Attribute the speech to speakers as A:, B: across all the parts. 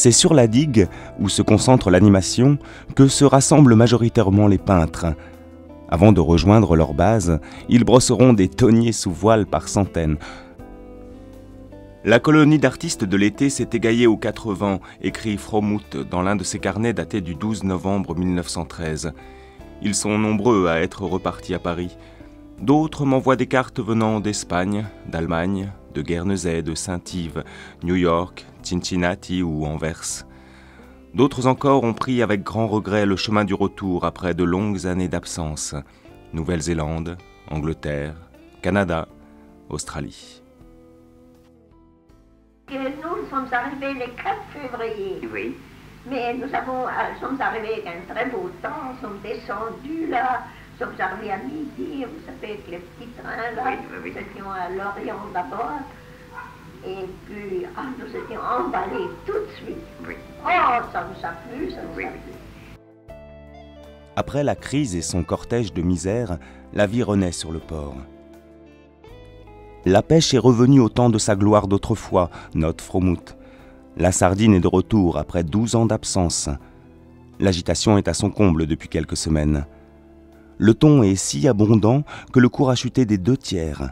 A: C'est sur la digue, où se concentre l'animation, que se rassemblent majoritairement les peintres. Avant de rejoindre leur base, ils brosseront des tonniers sous voile par centaines. La colonie d'artistes de l'été s'est égaillée aux 4 vents, écrit Fromuth dans l'un de ses carnets datés du 12 novembre 1913. Ils sont nombreux à être repartis à Paris. D'autres m'envoient des cartes venant d'Espagne, d'Allemagne, de Guernesey, de Saint-Yves, New York, Cincinnati ou Anvers. D'autres encore ont pris avec grand regret le chemin du retour après de longues années d'absence. Nouvelle-Zélande, Angleterre, Canada, Australie.
B: Nous sommes arrivés le 4 février.
C: Oui.
B: Mais nous sommes arrivés avec un très beau temps, nous sommes descendus là, nous sommes arrivés à midi, vous savez, avec les petits trains là,
C: oui.
B: nous étions à Lorient d'abord, et puis nous étions emballés tout de suite.
C: Oui.
B: Oh, ça nous a plu, ça nous a plu.
A: Après la crise et son cortège de misère, la vie renaît sur le port. La pêche est revenue au temps de sa gloire d'autrefois, note Fromuth. La sardine est de retour après 12 ans d'absence. L'agitation est à son comble depuis quelques semaines. Le thon est si abondant que le cours a chuté des 2 tiers.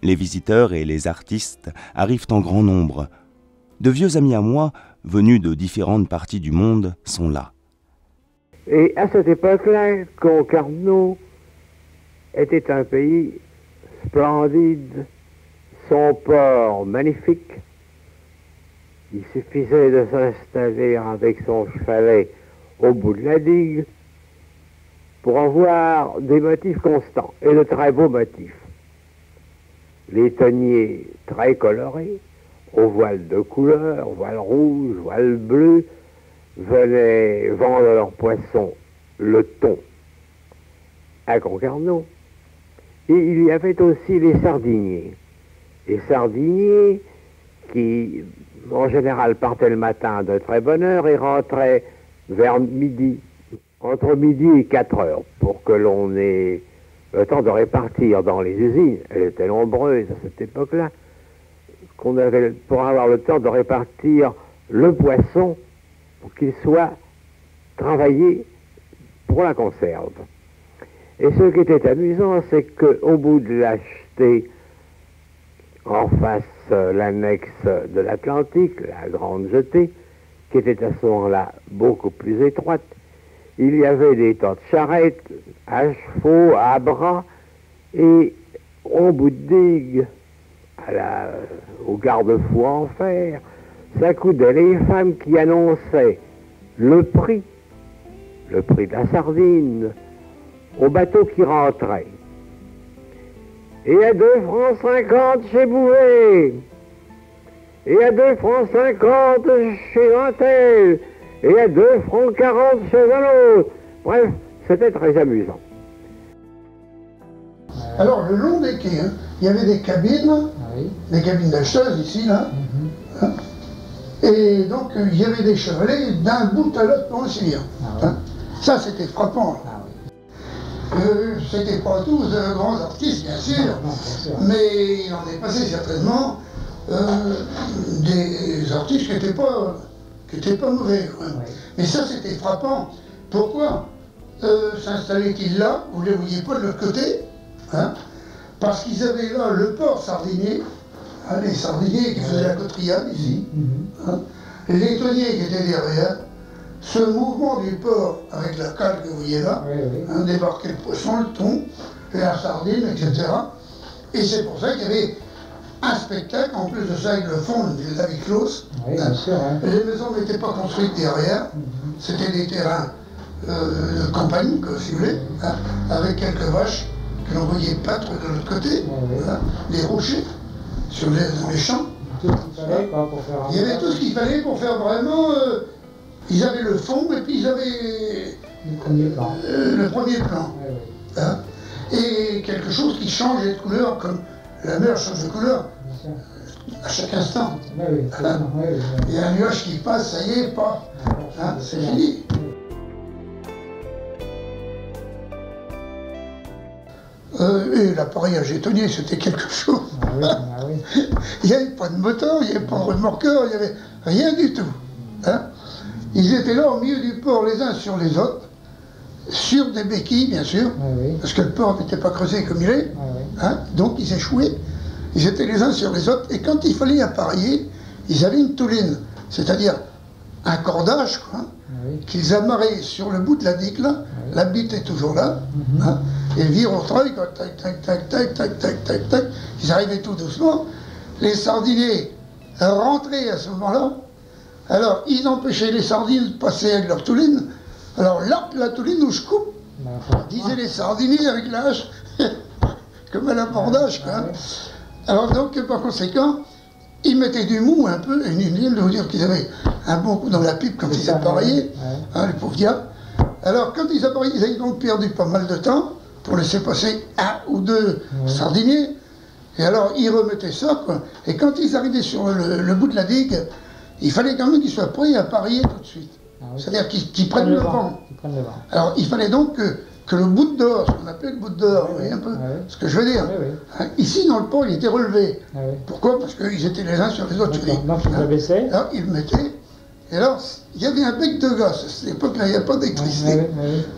A: Les visiteurs et les artistes arrivent en grand nombre. De vieux amis à moi, venus de différentes parties du monde, sont là.
D: Et à cette époque-là, Concarneau était un pays splendide, son port magnifique. Il suffisait de s'installer avec son chalet au bout de la digue pour avoir des motifs constants, et de très beaux motifs. Les tonniers très colorés, aux voiles de couleur, voiles rouges, voiles bleues, venaient vendre leurs poissons, le thon, à Concarneau. Et il y avait aussi les sardiniers. Les sardiniers qui, en général, partaient le matin de très bonne heure et rentraient vers midi, entre midi et 4 heures, pour que l'on ait le temps de répartir dans les usines. Elles étaient nombreuses à cette époque-là, qu'on avait pour avoir le temps de répartir le poisson pour qu'il soit travaillé pour la conserve. Et ce qui était amusant, c'est qu'au bout de la jetée, en face l'annexe de l'Atlantique, la grande jetée, qui était à ce moment-là beaucoup plus étroite, il y avait des tas de charrettes, à chevaux, à bras, et au bout de digue, au garde-fou en fer, s'accoudaient les femmes qui annonçaient le prix de la sardine, au bateau qui rentrait. Et à 2 francs 50 chez Bouvet, et à 2 francs 50 chez Antel, et à 2 francs 40 chez un autre. Bref, c'était très amusant.
E: Alors, le long des quais, il y avait des cabines, des cabines d'acheteuses ici, là. Et donc, il y avait des chevalets d'un bout à l'autre pour aussi bien. Ça, c'était frappant. C'était pas tous de grands artistes, bien sûr, mais il en est passé certainement des artistes qui n'étaient pas mauvais. Mais ça, c'était frappant. Pourquoi s'installait-il là? Vous ne les voyez pas de l'autre côté, parce qu'ils avaient là le port sardinier, les sardiniers qui faisaient la cotriade ici, les tonniers qui étaient derrière. Ce mouvement du port, avec la cale que vous voyez là, débarquer le poisson, le thon, la sardine, etc. Et c'est pour ça qu'il y avait un spectacle, en plus de ça avec le fond de la vie close. Les maisons n'étaient pas construites derrière, c'était des terrains de campagne, si vous voulez, avec quelques vaches que l'on voyait battre de l'autre côté, des rochers, dans les champs. Il y avait tout ce qu'il fallait pour faire vraiment... Ils avaient le fond et puis ils avaient le premier plan. Et quelque chose qui changeait de couleur, comme la mer change de couleur à chaque instant. Il y a un nuage qui passe, ça y est, pas. C'est fini. Et l'appareillage étonnier, c'était quelque chose. Il n'y avait pas de moteur, il n'y avait pas de remorqueur, il n'y avait rien du tout. hein, ils étaient là au milieu du port les uns sur les autres, sur des béquilles bien sûr, parce que le port n'était pas creusé comme il est, hein, donc ils échouaient, ils étaient les uns sur les autres, et quand il fallait appareiller, ils avaient une touline, c'est-à-dire un cordage, quoi, qu'ils amarraient sur le bout de la digue, là, la bite est toujours là, hein, et le virotreuil, tac, tac, tac, tac, tac, tac, tac, tac, ils arrivaient tout doucement, les sardiniers rentraient à ce moment-là, alors ils empêchaient les sardines de passer avec leur touline, alors là, la touline nous je coupe, disaient les sardiniers avec la hache, comme à l'abordage, quoi. Alors donc, par conséquent, ils mettaient du mou un peu, et inutile de vous dire qu'ils avaient un bon coup dans la pipe quand ils appareillaient, hein, les pauvres diables. Alors quand ils appareillaient, ils avaient donc perdu pas mal de temps pour laisser passer un ou deux sardiniers, et alors ils remettaient ça, quoi. Et quand ils arrivaient sur le bout de la digue, il fallait quand même qu'ils soient prêts à appareiller tout de suite. C'est-à-dire qu'ils prennent le vent. Alors il fallait donc que le bout de dehors, ce qu'on appelle le bout de dehors, vous voyez un peu ce que je veux dire. Hein, ici dans le port, il était relevé. Pourquoi? Parce qu'ils étaient les uns sur les autres.
C: Donc ils le baissaient.
E: Alors ils le mettaient. Et alors, il y avait un bec de gaz. À cette époque-là, il n'y avait pas d'électricité.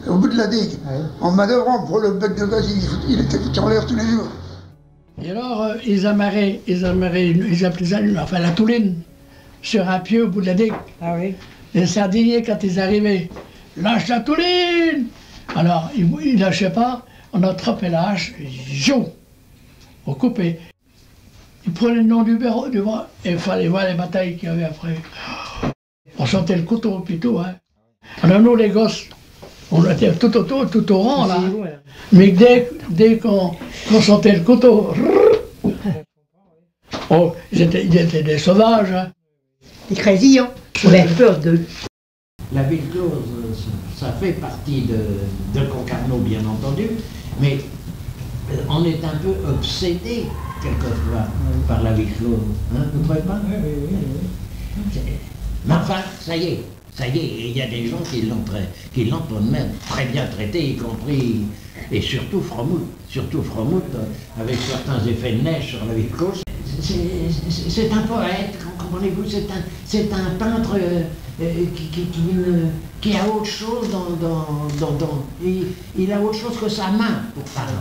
E: Au bout de la digue. En manœuvrant pour le bec de gaz, il était foutu en l'air tous les jours.
F: Et alors, ils appelaient ça, enfin la touline, sur un pied au bout de la digue. Les sardiniers, quand ils arrivaient, lâche la touline! Alors, ils ne lâchaient pas, on attrapait la hache, jou! On coupait. Ils prenaient le nom du bras, et il fallait voir les batailles qu'il y avait après. On sentait le couteau au pitou, hein. Alors nous, les gosses, on était tout autour, tout au rang, là. Mais dès qu'on sentait le couteau, oh, ils étaient des sauvages, hein.
G: Des crésillons, on avait peur d'eux.
H: La ville close, ça fait partie de Concarneau, bien entendu, mais on est un peu obsédé, quelquefois, par la ville close. Hein, vous ne trouvez pas? Mais enfin, ça y est, il y a des gens qui l'ont tout de même très bien traité, y compris, et surtout Fromout, avec certains effets de neige sur la ville close. C'est un poète, comprenez-vous, c'est un peintre qui a autre chose il a autre chose que sa main pour peindre.